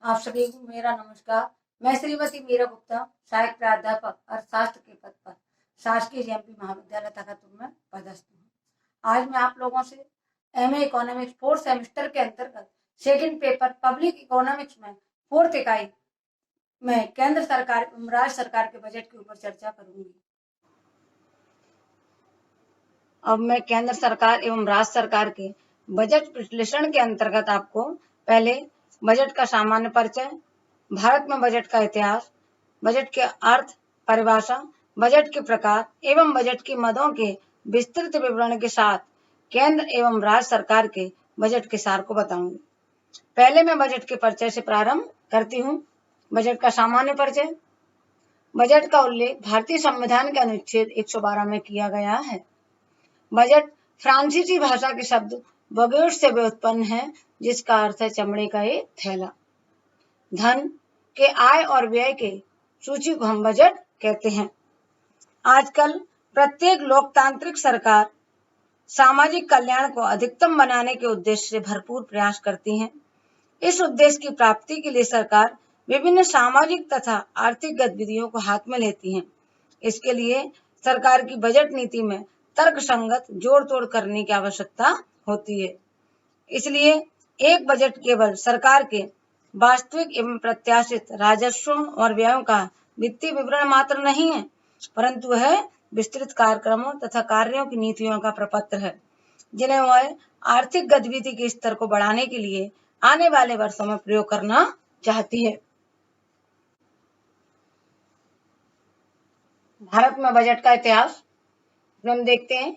आप सभी को मेरा नमस्कार। मैं श्रीमती मीरा गुप्ता, सहायक प्राध्यापक अर्थशास्त्र के पद पर शासकीय जेएमपी महाविद्यालय तखतपुर में पदस्थ हूँ। आज मैं आप लोगों से एमए इकोनॉमिक्स फोर्थ सेमेस्टर के अंतर्गत सेकंड पेपर पब्लिक इकोनॉमिक्स में फोर्थ इकाई में केंद्र सरकार एवं राज्य सरकार के बजट के ऊपर चर्चा करूंगी। अब मैं केंद्र सरकार एवं राज्य सरकार के बजट विश्लेषण के अंतर्गत आपको पहले बजट का सामान्य परिचय, भारत में बजट का इतिहास, बजट के अर्थ, परिभाषा, बजट के प्रकार एवं बजट के मदों के विस्तृत विवरण के साथ केंद्र एवं राज्य सरकार के बजट के सार को बताऊंगी। पहले मैं बजट के परिचय से प्रारंभ करती हूँ। बजट का सामान्य परिचय। बजट का उल्लेख भारतीय संविधान के अनुच्छेद 112 में किया गया है। बजट फ्रांसीसी भाषा के शब्द बगेट से व्युत्पन्न है, जिसका अर्थ है चमड़े का एक थैला। धन के आय और व्यय के सूची को हम बजट कहते हैं। आजकल प्रत्येक लोकतांत्रिक सरकार सामाजिक कल्याण को अधिकतम बनाने के उद्देश्य से भरपूर प्रयास करती है। इस उद्देश्य की प्राप्ति के लिए सरकार विभिन्न सामाजिक तथा आर्थिक गतिविधियों को हाथ में लेती है। इसके लिए सरकार की बजट नीति में तर्कसंगत जोड़ तोड़ करने की आवश्यकता होती है। इसलिए एक बजट केवल सरकार के वास्तविक एवं प्रत्याशित राजस्वों और व्ययों का वित्तीय विवरण मात्र नहीं है, परंतु वह विस्तृत कार्यक्रमों तथा कार्यों की नीतियों का प्रपत्र है, जिन्हें वह आर्थिक गतिविधि के स्तर को बढ़ाने के लिए आने वाले वर्षों में प्रयोग करना चाहती है। भारत में बजट का इतिहास हम देखते हैं।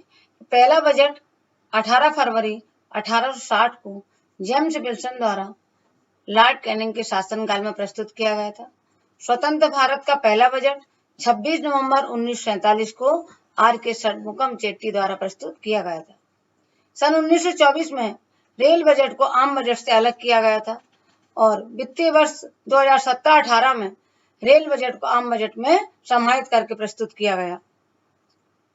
पहला बजट 18 फरवरी 1860 को जेम्स विल्सन द्वारा लॉर्ड कैनिंग के शासनकाल में प्रस्तुत किया गया था। स्वतंत्र भारत का पहला बजट 26 नवंबर 1947 को आर.के. षणमुगम चेट्टी द्वारा प्रस्तुत किया गया था। सन 1924 में रेल बजट को आम बजट से अलग किया गया था और वित्तीय वर्ष 2017-18 में रेल बजट को आम बजट में समाहित करके प्रस्तुत किया गया।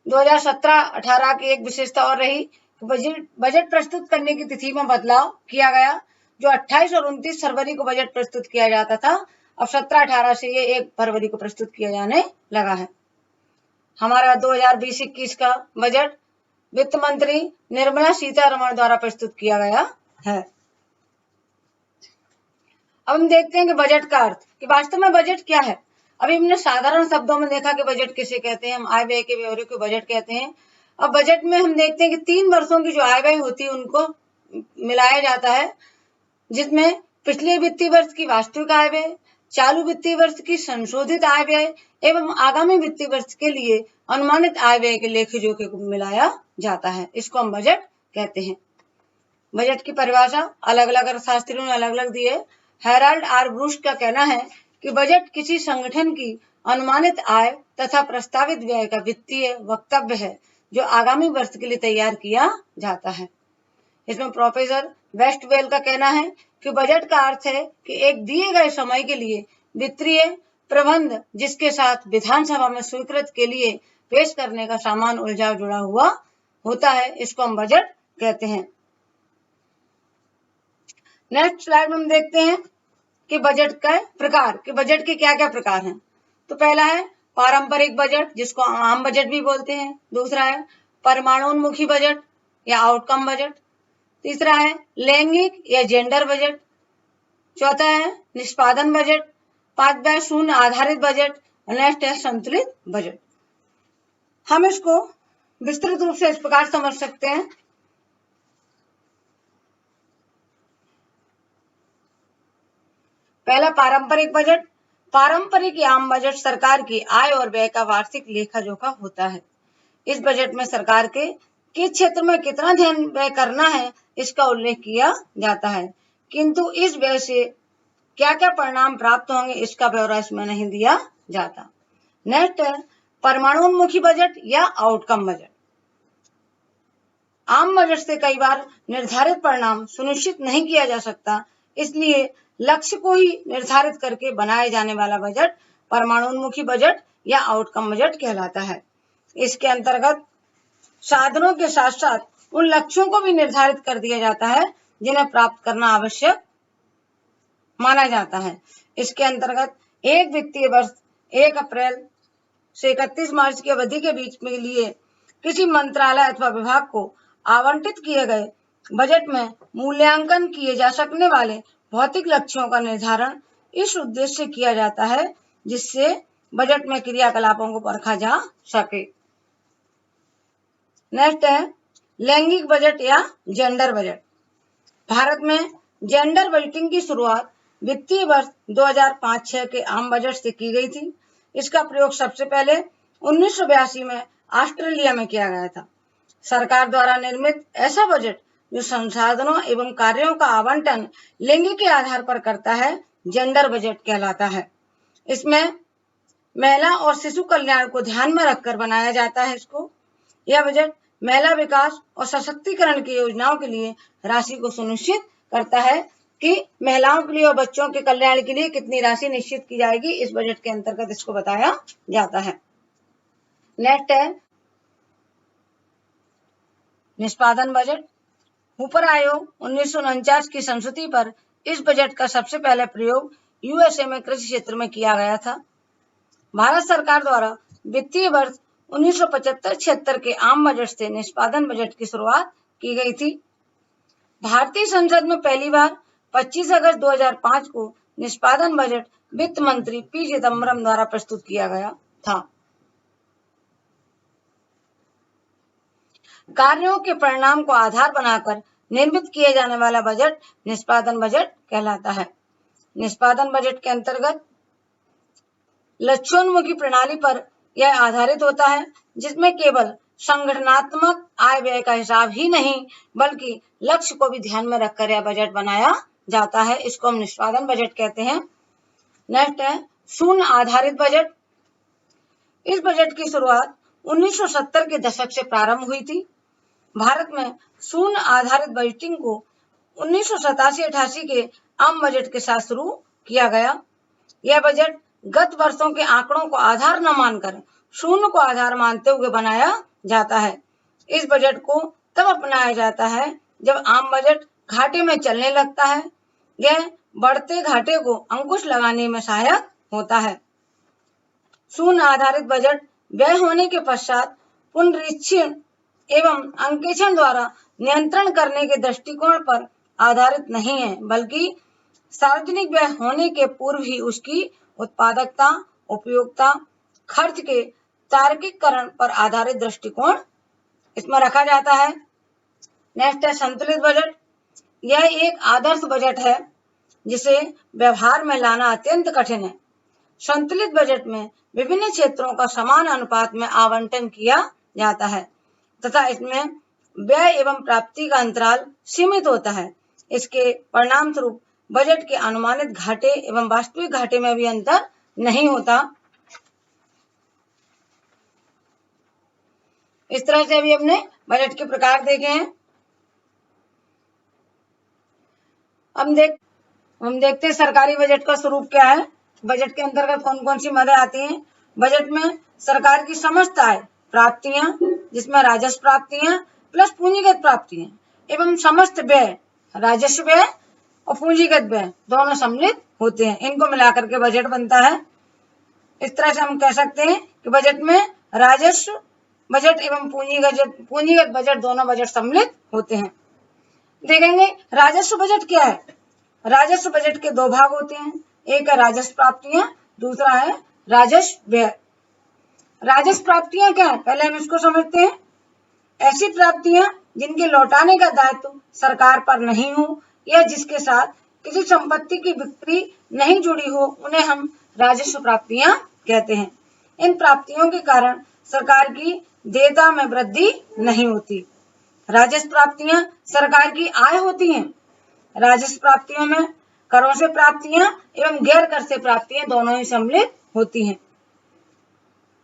2017-18 की एक विशेषता और रही, बजट प्रस्तुत करने की तिथि में बदलाव किया गया। जो 28 और 29 फरवरी को बजट प्रस्तुत किया जाता था, अब 17-18 से ये 1 फरवरी को प्रस्तुत किया जाने लगा है। हमारा 2020-21 का बजट वित्त मंत्री निर्मला सीतारमण द्वारा प्रस्तुत किया गया है। अब हम देखते हैं कि बजट का अर्थ, कि वास्तव में बजट क्या है। अभी हमने साधारण शब्दों में देखा कि बजट किसे कहते हैं, हम आय व्यय के ब्यौरे को बजट कहते हैं। अब बजट में हम देखते हैं कि 3 वर्षों की जो आय व्यय होती है उनको मिलाया जाता है, जिसमें पिछले वित्तीय वर्ष की वास्तविक आय व्यय, चालू वित्तीय वर्ष की संशोधित आय व्यय एवं आगामी वित्तीय वर्ष के लिए अनुमानित आय व्यय के लेखे जोखे को मिलाया जाता है। इसको हम बजट कहते हैं। बजट की परिभाषा अलग अलग अर्थशास्त्रियों ने अलग अलग दी है। हेराल्ड आर ब्रूस का कहना है कि बजट किसी संगठन की अनुमानित आय तथा प्रस्तावित व्यय का वित्तीय वक्तव्य है, जो आगामी वर्ष के लिए तैयार किया जाता है। इसमें प्रोफेसर वेस्टवेल का कहना है कि बजट का अर्थ है कि एक दिए गए समय के लिए वित्तीय प्रबंध जिसके साथ विधानसभा में स्वीकृत के लिए पेश करने का सामान उलझाव जुड़ा हुआ होता है, इसको हम बजट कहते हैं। नेक्स्ट स्लाइड में हम देखते हैं कि बजट का प्रकार, कि बजट के क्या क्या प्रकार हैं। तो पहला है पारंपरिक बजट, जिसको आम बजट भी बोलते हैं। दूसरा है परमाणुन्मुखी बजट या आउटकम बजट। तीसरा है लैंगिक या जेंडर बजट। चौथा है निष्पादन बजट। पांचवा है शून्य आधारित बजट। नेक्स्ट है संतुलित बजट। हम इसको विस्तृत रूप से इस प्रकार समझ सकते हैं। पहला पारंपरिक बजट। पारंपरिक या आम बजट सरकार की आय और व्यय का वार्षिक लेखा जोखा होता है। इस बजट में सरकार के किस क्षेत्र में कितना धन व्यय करना है, इसका उल्लेख किया जाता है, किंतु इस व्यय से क्या क्या परिणाम प्राप्त होंगे, इसका ब्यौरा इसमें नहीं दिया जाता। नेक्स्ट है परमाणुन्मुखी बजट या आउटकम बजट। आम बजट से कई बार निर्धारित परिणाम सुनिश्चित नहीं किया जा सकता, इसलिए लक्ष्य को ही निर्धारित करके बनाए जाने वाला बजट परमाणुन्मुखी बजट या आउटकम बजट कहलाता है। इसके अंतर्गत साधनों के साथ साथ उन लक्ष्यों को भी निर्धारित कर दिया जाता है जिन्हें प्राप्त करना आवश्यक माना जाता है। इसके अंतर्गत एक वित्तीय वर्ष 1 अप्रैल से 31 मार्च की अवधि के बीच में लिए किसी मंत्रालय अथवा विभाग को आवंटित किए गए बजट में मूल्यांकन किए जा सकने वाले भौतिक लक्ष्यों का निर्धारण इस उद्देश्य से किया जाता है जिससे बजट में क्रियाकलापों को परखा जा सके। नेक्स्ट है लैंगिक बजट या जेंडर बजट। भारत में जेंडर बजटिंग की शुरुआत वित्तीय वर्ष 2005-06 के आम बजट से की गई थी। इसका प्रयोग सबसे पहले 1982 में ऑस्ट्रेलिया में किया गया था। सरकार द्वारा निर्मित ऐसा बजट जो संसाधनों एवं कार्यों का आवंटन लिंग के आधार पर करता है जेंडर बजट कहलाता है। इसमें महिला और शिशु कल्याण को ध्यान में रखकर बनाया जाता है। यह बजट महिला विकास और सशक्तिकरण की योजनाओं के लिए राशि को सुनिश्चित करता है कि महिलाओं के लिए और बच्चों के कल्याण के लिए कितनी राशि निश्चित की जाएगी, इस बजट के अंतर्गत इसको बताया जाता है। नेक्स्ट है निष्पादन बजट। ऊपर आयोग 1949 की संशोधन पर इस बजट का सबसे पहले प्रयोग यूएसए में कृषि क्षेत्र में किया गया था। भारत सरकार द्वारा वित्तीय वर्ष 1975-76 के आम बजट से निष्पादन बजट की शुरुआत की गई थी। भारतीय संसद में पहली बार 25 अगस्त 2005 को निष्पादन बजट वित्त मंत्री पी चिदम्बरम द्वारा प्रस्तुत किया गया था। कार्यों के परिणाम को आधार बनाकर निर्मित किए जाने वाला बजट निष्पादन बजट कहलाता है। निष्पादन बजट के अंतर्गत लक्ष्योन्मुखी प्रणाली पर यह आधारित होता है जिसमें केवल संगठनात्मक आय व्यय का हिसाब ही नहीं बल्कि लक्ष्य को भी ध्यान में रखकर यह बजट बनाया जाता है। इसको हम निष्पादन बजट कहते हैं। नेक्स्ट है शून्य आधारित बजट। इस बजट की शुरुआत 1970 के दशक से प्रारंभ हुई थी। भारत में शून्य आधारित बजटिंग को 1987-88 के आम बजट के साथ शुरू किया गया। यह बजट गत वर्षों के आंकड़ों को आधार न मानकर शून्य को आधार मानते हुए बनाया जाता है। इस बजट को तब अपनाया जाता है जब आम बजट घाटे में चलने लगता है। यह बढ़ते घाटे को अंकुश लगाने में सहायक होता है। शून्य आधारित बजट व्यय होने के पश्चात पुनरीक्षण एवं अंकेक्षण द्वारा नियंत्रण करने के दृष्टिकोण पर आधारित नहीं है बल्कि सार्वजनिक व्यय होने के पूर्व ही उसकी उत्पादकता, उपयोगिता, खर्च के तार्किकरण पर आधारित दृष्टिकोण इसमें रखा जाता है। नेक्स्ट है संतुलित बजट। यह एक आदर्श बजट है जिसे व्यवहार में लाना अत्यंत कठिन है। संतुलित बजट में विभिन्न क्षेत्रों का समान अनुपात में आवंटन किया जाता है तथा इसमें व्यय एवं प्राप्ति का अंतराल सीमित होता है। इसके परिणाम स्वरूप बजट के अनुमानित घाटे एवं वास्तविक घाटे में भी अंतर नहीं होता। इस तरह से अभी हमने बजट के प्रकार देखे हैं। हम देखते हैं सरकारी बजट का स्वरूप क्या है। बजट के अंतर्गत कौन कौन सी मदें आती हैं। बजट में सरकार की समस्त आय प्राप्तियां जिसमें राजस्व प्राप्तियां प्लस पूंजीगत प्राप्तियां एवं समस्त व्यय राजस्व व्यय और पूंजीगत व्यय दोनों सम्मिलित होते हैं। इनको मिलाकर के बजट बनता है। इस तरह से हम कह सकते हैं कि बजट में राजस्व बजट एवं पूंजीगत बजट दोनों बजट सम्मिलित होते हैं। देखेंगे राजस्व बजट क्या है। राजस्व बजट के दो भाग होते हैं। एक है राजस्व प्राप्तियां, दूसरा है राजस्व व्यय। राजस्व प्राप्तियां क्या है पहले हम इसको समझते हैं। ऐसी प्राप्तियां जिनके लौटाने का दायित्व सरकार पर नहीं हो या जिसके साथ किसी संपत्ति की बिक्री नहीं जुड़ी हो उन्हें हम राजस्व प्राप्तियां कहते हैं। इन प्राप्तियों के कारण सरकार की देयता में वृद्धि नहीं होती। राजस्व प्राप्तियां सरकार की आय होती हैं। राजस्व प्राप्तियों में करों से प्राप्तियां एवं गैर कर से प्राप्तियां दोनों ही सम्मिलित होती हैं।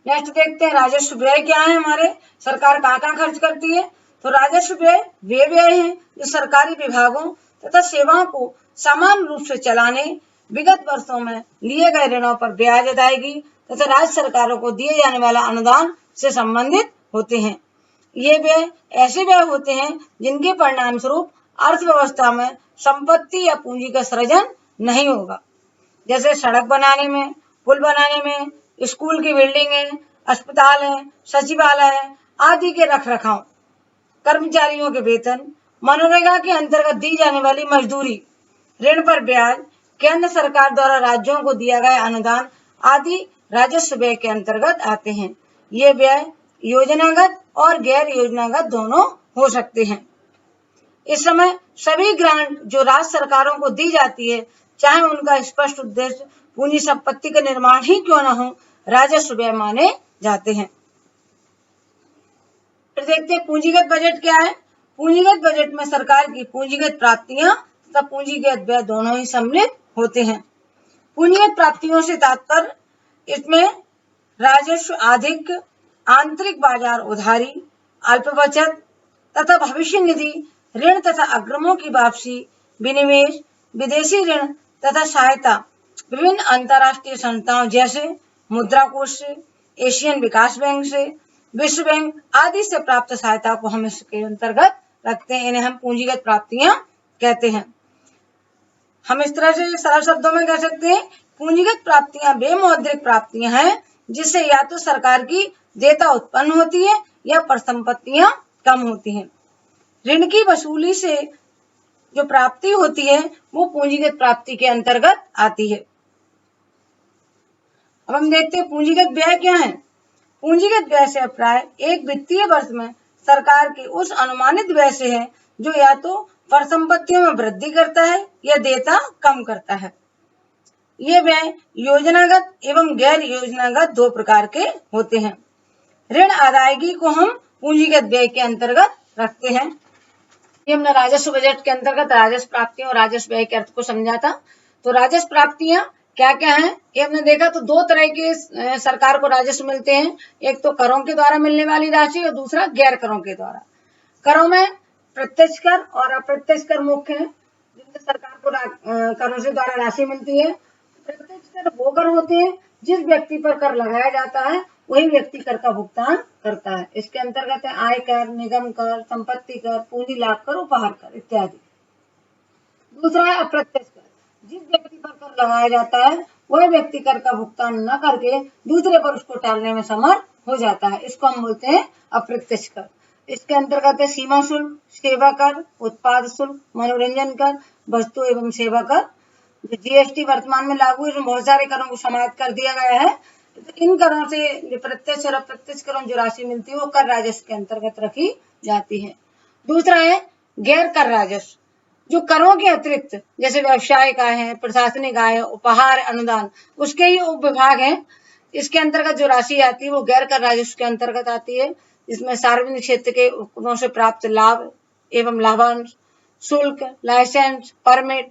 नेक्स्ट देखते हैं राजस्व व्यय क्या है। हमारे सरकार कहाँ खर्च करती है। तो राजस्व व्यय वे व्यय हैं जो सरकारी विभागों तथा सेवाओं को समान रूप से चलाने, विगत वर्षों में लिए गए ऋणों पर ब्याज अदायगी तथा राज्य सरकारों को दिए जाने वाला अनुदान से संबंधित होते हैं। ये व्यय ऐसे व्यय होते हैं जिनके परिणाम स्वरूप अर्थव्यवस्था में संपत्ति या पूंजी का सृजन नहीं होगा। जैसे सड़क बनाने में, पुल बनाने में, स्कूल की बिल्डिंग है, अस्पताल है, सचिवालय है आदि के रखरखाव, कर्मचारियों के वेतन, मनरेगा के अंतर्गत दी जाने वाली मजदूरी, ऋण पर ब्याज, केंद्र सरकार द्वारा राज्यों को दिया गया अनुदान आदि राजस्व व्यय के अंतर्गत आते हैं। ये व्यय योजनागत और गैर योजनागत दोनों हो सकते हैं। इस समय सभी ग्रांट जो राज्य सरकारों को दी जाती है, चाहे उनका स्पष्ट उद्देश्य पूंजी संपत्ति का निर्माण ही क्यों न हो, राजस्व व्यय माने जाते हैं। फिर देखते हैं पूंजीगत बजट क्या है। पूंजीगत बजट में सरकार की पूंजीगत प्राप्तियां तथा पूंजीगत व्यय दोनों ही सम्मिलित होते हैं। पूंजीगत प्राप्तियों से तात्पर्य इसमें राजस्व अधिक, आंतरिक बाजार उधारी, अल्प बचत तथा भविष्य निधि, ऋण तथा अग्रिमों की वापसी, विनिवेश, विदेशी ऋण तथा सहायता विभिन्न अंतर्राष्ट्रीय संस्थाओं जैसे मुद्रा कोष से, एशियन विकास बैंक से, विश्व बैंक आदि से प्राप्त सहायता को हम इसके अंतर्गत रखते हैं। इन्हें हम पूंजीगत प्राप्तियां कहते हैं। हम इस तरह से सरल शब्दों में कह सकते हैं, पूंजीगत प्राप्तियां वे मौद्रिक प्राप्तियां हैं जिससे या तो सरकार की देयता उत्पन्न होती है या परिसंपत्तियां कम होती हैं। ऋण की वसूली से जो प्राप्ति होती है वो पूंजीगत प्राप्ति के अंतर्गत आती है। अब हम देखते हैं पूंजीगत व्यय क्या है। पूंजीगत व्यय से अभिप्राय एक वित्तीय वर्ष में सरकार के उस अनुमानित व्यय से है जो या तो परिसंपत्तियों में वृद्धि करता है या देयता कम करता है। ये व्यय योजनागत एवं गैर योजनागत दो प्रकार के होते हैं। ऋण अदायगी को हम पूंजीगत व्यय के अंतर्गत रखते हैं। ये हमने राजस्व बजट के अंतर्गत राजस्व प्राप्तियों और राजस्व व्यय के अर्थ को समझा था। तो राजस्व प्राप्तियां क्या क्या हैं, ये हमने देखा। तो दो तरह के सरकार को राजस्व मिलते हैं, एक तो करों के द्वारा मिलने वाली राशि और दूसरा गैर करों के द्वारा। करों में प्रत्यक्ष कर और अप्रत्यक्ष कर मुख्य है जिनसे सरकार को करों से द्वारा राशि मिलती है। प्रत्यक्ष कर वो कर होते हैं जिस व्यक्ति पर कर लगाया जाता है वही व्यक्ति कर का भुगतान करता है। इसके अंतर्गत है आय कर, निगम कर, संपत्ति कर, पूंजी लाभ कर, उपहार कर इत्यादि। दूसरा है अप्रत्यक्ष कर, जिस व्यक्ति पर कर लगाया जाता है वह व्यक्ति कर का भुगतान न करके दूसरे पर उसको टालने में समर्थ हो जाता है, इसको हम बोलते हैं अप्रत्यक्ष कर। इसके अंतर्गत है सीमा शुल्क, सेवा कर, उत्पाद शुल्क, मनोरंजन कर, वस्तु एवं सेवा कर। जो जीएसटी वर्तमान में लागू है, इसमें बहुत सारे करों को समाहित कर दिया गया है। तो इन करों से प्रत्यक्ष और अप्रत्यक्ष करों जो राशि मिलती है वो कर राजस्व के अंतर्गत रखी जाती है। दूसरा है गैर कर राजस्व, जो करों के अतिरिक्त जैसे व्यवसाय का है, प्रशासनिक आय, उपहार, अनुदान, उसके ही उप विभाग हैं। इसके अंतर्गत जो राशि आती है वो गैर कर राजस्व के अंतर्गत आती है। इसमें सार्वजनिक क्षेत्र के उपक्रमों से प्राप्त लाभ एवं लाभांश, शुल्क, लाइसेंस, परमिट,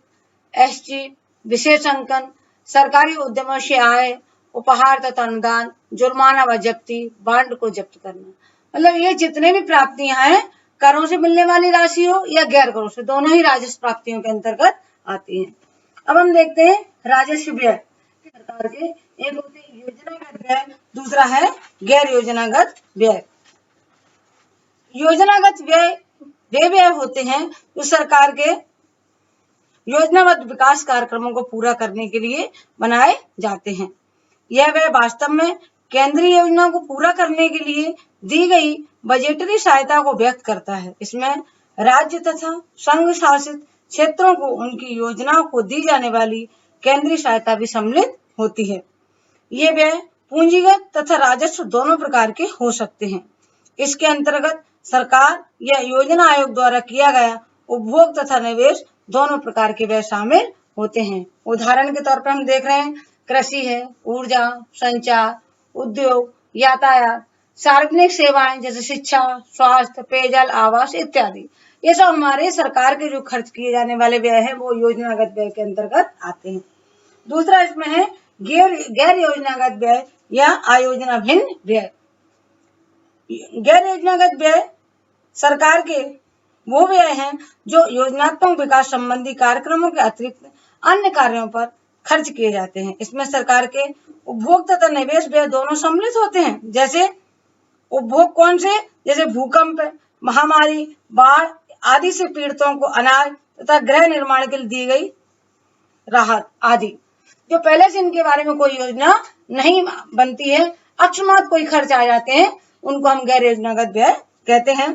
एसटी, विशेष अंकन, सरकारी उद्यमों से आय, उपहार तथा अनुदान, जुर्माना व जब्ती, बांड को जब्त करना, मतलब ये जितने भी प्राप्तियां हैं करों से मिलने वाली राशि हो या गैर करों से, दोनों ही राजस्व प्राप्तियों के अंतर्गत आती हैं। अब हम देखते हैं राजस्व व्यय सरकार के, एक होते हैं योजनागत व्यय, दूसरा है गैर योजनागत व्यय। योजनागत व्यय वे व्यय होते हैं जो सरकार के योजनाबद्ध विकास कार्यक्रमों को पूरा करने के लिए बनाए जाते हैं। यह व्यय वास्तव में केंद्रीय योजना को पूरा करने के लिए दी गई बजटरी सहायता को व्यक्त करता है। इसमें राज्य तथा संघ शासित क्षेत्रों को उनकी योजनाओं को दी जाने वाली केंद्रीय सहायता भी सम्मिलित होती है। ये व्यय पूंजीगत तथा राजस्व दोनों प्रकार के हो सकते हैं। इसके अंतर्गत सरकार या योजना आयोग द्वारा किया गया उपभोग तथा निवेश दोनों प्रकार के व्यय शामिल होते हैं। उदाहरण के तौर पर हम देख रहे हैं कृषि है, ऊर्जा, संचार, उद्योग, यातायात, सार्वजनिक सेवाएं जैसे शिक्षा, स्वास्थ्य, पेयजल, आवास इत्यादि। ये सब हमारे सरकार के जो खर्च किए जाने वाले व्यय है वो योजनागत व्यय के अंतर्गत आते हैं। दूसरा इसमें है गैर योजनागत व्यय या आयोजना भिन्न व्यय। गैर योजनागत व्यय सरकार के वो व्यय हैं जो योजनात्मक विकास संबंधी कार्यक्रमों के अतिरिक्त अन्य कार्यों पर खर्च किए जाते हैं। इसमें सरकार के उपभोग तथा निवेश व्यय दोनों सम्मिलित होते हैं। जैसे उपभोग कौन से, जैसे भूकंप, महामारी, बाढ़ आदि से पीड़ितों को अनाज तथा गृह निर्माण के लिए दी गई राहत आदि। जो पहले से इनके बारे में कोई योजना नहीं बनती है, अकस्मात कोई खर्च आ जाते हैं, उनको हम गैर योजनागत व्यय कहते हैं।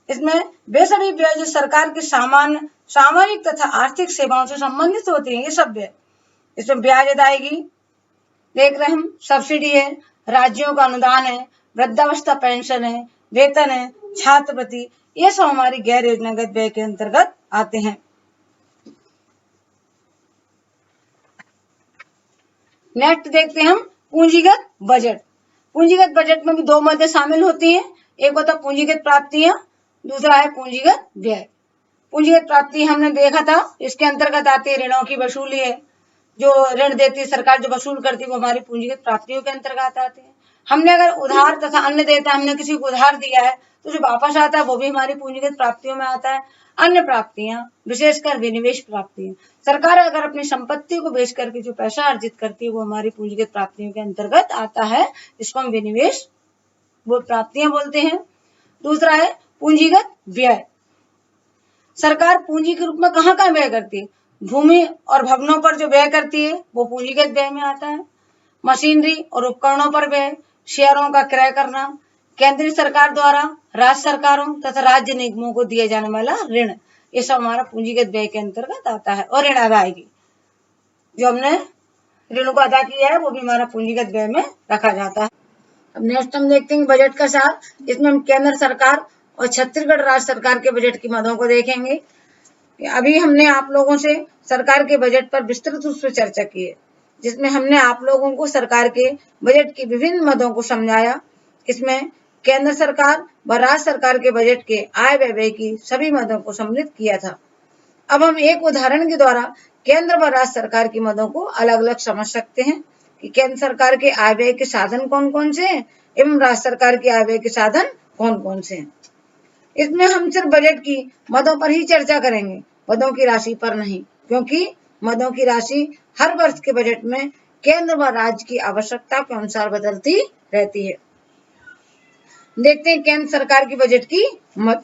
इसमें वे सभी व्यय जो सरकार के सामाजिक तथा आर्थिक सेवाओं से संबंधित होते हैं, ये सब व्यय। इसमें ब्याज अदायगी देख रहे हम, सब्सिडी है, राज्यों का अनुदान है, वृद्धावस्था पेंशन है, वेतन है, छात्रवृत्ति, ये सब हमारी गैर योजनागत व्यय के अंतर्गत आते हैं। नेक्स्ट देखते हैं हम पूंजीगत बजट। पूंजीगत बजट में भी दो मदें शामिल होती हैं, एक होता पूंजीगत प्राप्तियां, दूसरा है पूंजीगत व्यय। पूंजीगत प्राप्ति हमने देखा था, इसके अंतर्गत आती है ऋणों की वसूली है, जो ऋण देती है सरकार, जो वसूल करती है वो हमारी पूंजीगत प्राप्तियों के अंतर्गत आती है। हमने अगर उधार तथा अन्य देता, हमने किसी को उधार दिया है तो जो वापस आता है वो भी हमारी पूंजीगत प्राप्तियों में आता है। अन्य प्राप्तियां, विशेषकर विनिवेश प्राप्तियां, सरकार अगर अपनी संपत्ति को बेच करके जो पैसा अर्जित करती है वो हमारी पूंजीगत प्राप्तियों के अंतर्गत आता है, जिसको हम विनिवेश वो प्राप्तियां बोलते हैं। दूसरा है पूंजीगत व्यय। सरकार पूंजी के रूप में कहाँ कहाँ व्यय करती है? भूमि और भवनों पर जो व्यय करती है वो पूंजीगत व्यय में आता है। मशीनरी और उपकरणों पर व्यय, शेयरों का क्रय करना, केंद्रीय सरकार द्वारा राज्य सरकारों तथा राज्य निगमों को दिया जाने वाला ऋण, ये सब हमारा पूंजीगत व्यय के अंतर्गत आता है। और ऋण अदायगी, जो हमने ऋण को अदा किया है वो भी हमारा पूंजीगत व्यय में रखा जाता है। अब नेक्स्ट हम देखते हैं बजट का सार। इसमें हम केंद्र सरकार और छत्तीसगढ़ राज्य सरकार के बजट की मदों को देखेंगे। अभी हमने आप लोगों से सरकार के बजट पर विस्तृत रूप से चर्चा की है, जिसमें हमने आप लोगों को सरकार के बजट की विभिन्न मदों को समझाया। इसमें केंद्र सरकार व राज्य सरकार के बजट के आय व्यय की सभी मदों को सम्मिलित किया था। अब हम एक उदाहरण के द्वारा केंद्र व राज्य सरकार की मदों को अलग अलग समझ सकते हैं कि केंद्र सरकार के आय व्यय के साधन कौन कौन से हैं एवं राज्य सरकार के आय व्यय के साधन कौन कौन से हैं। इसमें हम सिर्फ बजट की मदों पर ही चर्चा करेंगे, मदों की राशि पर नहीं, क्योंकि मदों की राशि हर वर्ष के बजट में केंद्र व राज्य की आवश्यकता के अनुसार बदलती रहती है। देखते हैं केंद्र सरकार की बजट की मद।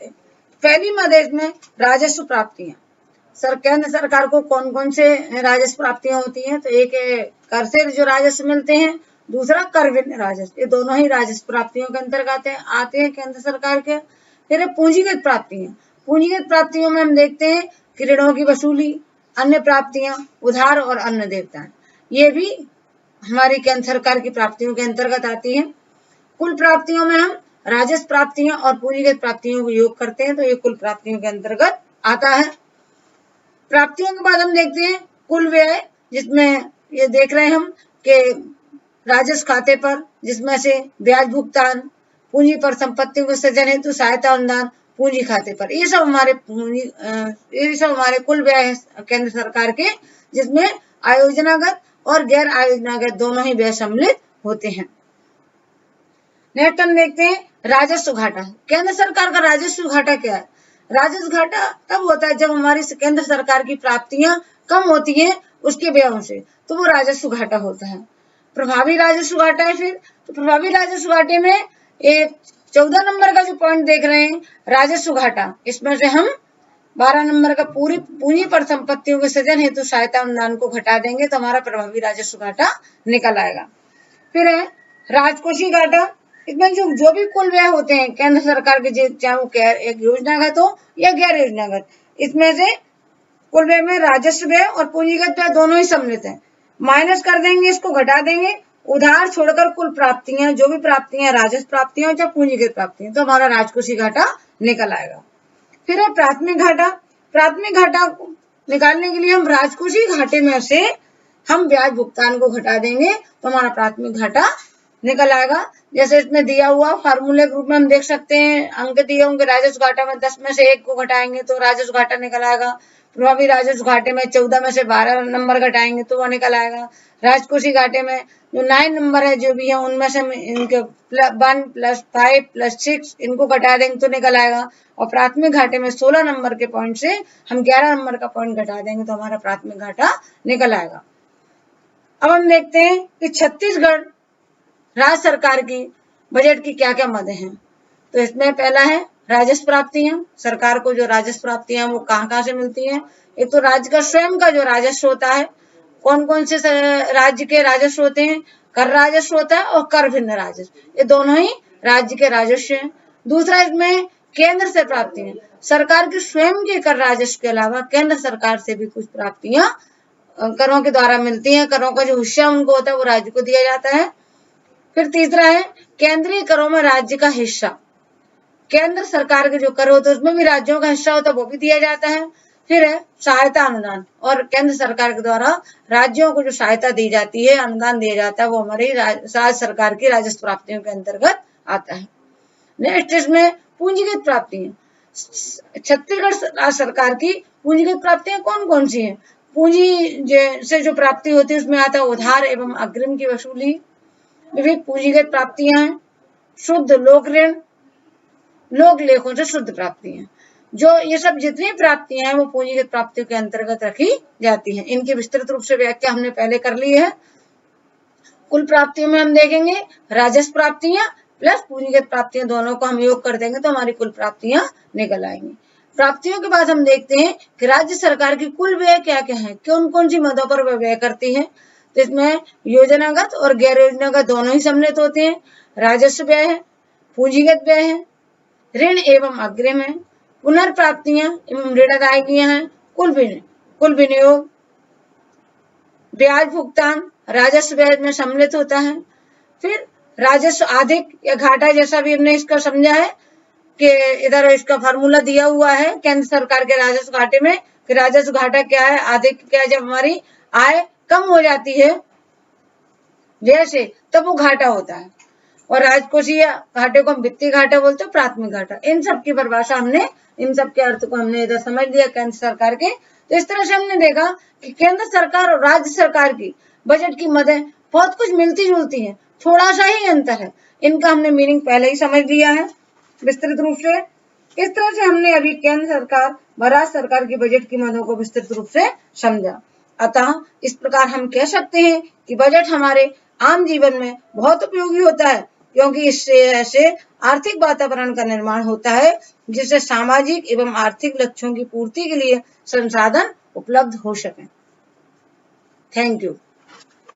पहली मद है इसमें राजस्व प्राप्तियां। केंद्र सरकार को कौन कौन से राजस्व प्राप्तियां होती हैं? तो एक कर से जो राजस्व मिलते हैं, दूसरा कर विन्न राजस्व, ये दोनों ही राजस्व प्राप्तियों के अंतर्गत आते हैं केंद्र सरकार के। फिर पूंजीगत प्राप्तियां। पूंजीगत प्राप्तियों में हम देखते हैं कि ऋणों की वसूली, अन्य प्राप्तियां, उधार और अन्य देयताएं, ये भी हमारी केंद्र सरकार की प्राप्तियों के अंतर्गत आती है। कुल प्राप्तियों में हम राजस्व प्राप्तियां और पूंजीगत प्राप्तियों को योग करते हैं तो ये कुल प्राप्तियों के अंतर्गत आता है। प्राप्तियों के बाद हम देखते हैं कुल व्यय, जिसमें ये देख रहे हैं हम कि राजस्व खाते पर, जिसमें से ब्याज भुगतान, पूंजी पर संपत्तियों के सृजन हेतु सहायता अनुदान पूंजी खाते पर, ये सब हमारे कुल व्यय है केंद्र सरकार के, जिसमें आयोजनागत और गैर आयोजनागत दोनों ही व्यय सम्मिलित होते हैं। नेक्स्ट हम देखते हैं राजस्व घाटा। केंद्र सरकार का राजस्व घाटा क्या है? राजस्व घाटा तब होता है जब हमारी केंद्र सरकार की प्राप्तियां कम होती हैं उसके व्ययों से, तो वो राजस्व घाटा होता है। प्रभावी राजस्व घाटा है फिर, तो प्रभावी राजस्व घाटे में एक 14 नंबर का जो पॉइंट देख रहे हैं राजस्व घाटा, इसमें से हम 12 नंबर का पूरी पूंजी पर संपत्तियों के सृजन हेतु सहायता अनुदान को घटा देंगे तो हमारा प्रभावी राजस्व घाटा निकल आएगा। फिर है राजकोषीय घाटा। इसमें जो भी कुल व्यय होते हैं केंद्र सरकार के, चाहे वो एक योजनागत हो या गैर योजनागत, इसमें से कुल व्यय में राजस्व व्यय और पूंजीगत व्यय दोनों ही सम्मिलित हैं। माइनस कर देंगे, इसको घटा देंगे, उधार छोड़कर कुल प्राप्तियां, जो भी प्राप्तियां राजस्व प्राप्तियां या पूंजीगत प्राप्तियां, तो हमारा राजकोषीय घाटा निकल आएगा। फिर है प्राथमिक घाटा। प्राथमिक घाटा निकालने के लिए हम राजकोषीय घाटे में से हम ब्याज भुगतान को घटा देंगे तो हमारा प्राथमिक घाटा निकल आएगा। जैसे इसमें दिया हुआ फार्मूले के रूप में हम देख सकते हैं, अंक दिए होंगे, राजस्व घाटा में 10 में से 1 को घटाएंगे तो राजस्व घाटा निकल आएगा। प्रभावी राजस्व घाटे में 14 में से 12 नंबर घटाएंगे तो वो निकल आएगा। राजकोषीय घाटे में जो 9 नंबर है जो भी है उनमें से इनके 1 + 5 + 6 इनको घटा देंगे तो निकल आएगा। और प्राथमिक घाटे में 16 नंबर के पॉइंट से हम 11 नंबर का पॉइंट घटा देंगे तो हमारा प्राथमिक घाटा निकल आएगा। अब हम देखते हैं कि छत्तीसगढ़ राज्य सरकार की बजट की क्या क्या मदें हैं। तो इसमें पहला है राजस्व प्राप्तियां। सरकार को जो राजस्व प्राप्तियां वो कहाँ कहाँ से मिलती हैं? एक तो राज्य का स्वयं का जो राजस्व होता है कौन कौन से राज्य के राजस्व होते हैं? कर राजस्व होता है और कर भिन्न राजस्व, ये दोनों ही राज्य के राजस्व हैं। दूसरा इसमें केंद्र से प्राप्तियां, सरकार के स्वयं के कर राजस्व के अलावा केंद्र सरकार से भी कुछ प्राप्तियां करों के द्वारा मिलती हैं। करों का जो हिस्सा उनको होता है वो राज्य को दिया जाता है। फिर तीसरा है केंद्रीय करों में राज्य का हिस्सा, केंद्र सरकार के जो कर होते हैं उसमें भी राज्यों का हिस्सा होता है, वो भी दिया जाता है। फिर है सहायता अनुदान, और केंद्र सरकार के द्वारा राज्यों को जो सहायता दी जाती है, अनुदान दिया जाता है, वो हमारी राज्य सरकार की राजस्व प्राप्तियों के अंतर्गत आता है। नेक्स्ट इसमें पूंजीगत प्राप्तियां, छत्तीसगढ़ राज्य सरकार की पूंजीगत प्राप्तियां कौन कौन सी हैं? पूंजी से जो प्राप्ति होती है उसमें आता है उधार एवं अग्रिम की वसूली, विविध पूंजीगत प्राप्तियां हैं, शुद्ध लोक ऋण, लोक लेखों से शुद्ध प्राप्तियां, जो ये सब जितनी प्राप्तियां हैं वो पूंजीगत प्राप्तियों के अंतर्गत रखी जाती हैं। इनकी विस्तृत रूप से व्याख्या हमने पहले कर ली है। कुल प्राप्तियों में हम देखेंगे राजस्व प्राप्तियां प्लस पूंजीगत प्राप्तियां, दोनों को हम योग कर देंगे तो हमारी कुल प्राप्तियां निकल आएंगी। प्राप्तियों के बाद हम देखते हैं कि राज्य सरकार की कुल व्यय क्या क्या है, कौन कौन सी मदों पर वह व्यय करती है। तो इसमें योजनागत और गैर योजनागत दोनों ही सम्मिलित होते हैं। राजस्व व्यय है, पूंजीगत व्यय है, ऋण एवं अग्रिम है, पुनर्प्राप्तियां एवं ऋण अदायगियां हैं, कुल विनियोग, ब्याज भुगतान राजस्व व्यय में सम्मिलित होता है। फिर राजस्व अधिक या घाटा, जैसा भी हमने इसका समझा है कि इधर इसका फार्मूला दिया हुआ है केंद्र सरकार के राजस्व घाटे में, कि राजस्व घाटा क्या है, अधिक क्या है, जब हमारी आय कम हो जाती है व्यय से तब वो घाटा होता है। और राजकोषीय घाटे को हम वित्तीय घाटा बोलते हैं, प्राथमिक घाटा। इन सब की परिभाषा हमने, इन सब के अर्थ को हमने इधर समझ लिया केंद्र सरकार के। तो इस तरह से हमने देखा कि केंद्र सरकार और राज्य सरकार की बजट की मदें बहुत कुछ मिलती जुलती हैं, थोड़ा सा ही अंतर है। इनका हमने मीनिंग पहले ही समझ लिया है विस्तृत रूप से। इस तरह से हमने अभी केंद्र सरकार व राज्य सरकार की बजट की मदों को विस्तृत रूप से समझा। अतः इस प्रकार हम कह सकते हैं कि बजट हमारे आम जीवन में बहुत उपयोगी होता है, क्योंकि इससे ऐसे आर्थिक वातावरण का निर्माण होता है जिससे सामाजिक एवं आर्थिक लक्ष्यों की पूर्ति के लिए संसाधन उपलब्ध हो सके। Thank you.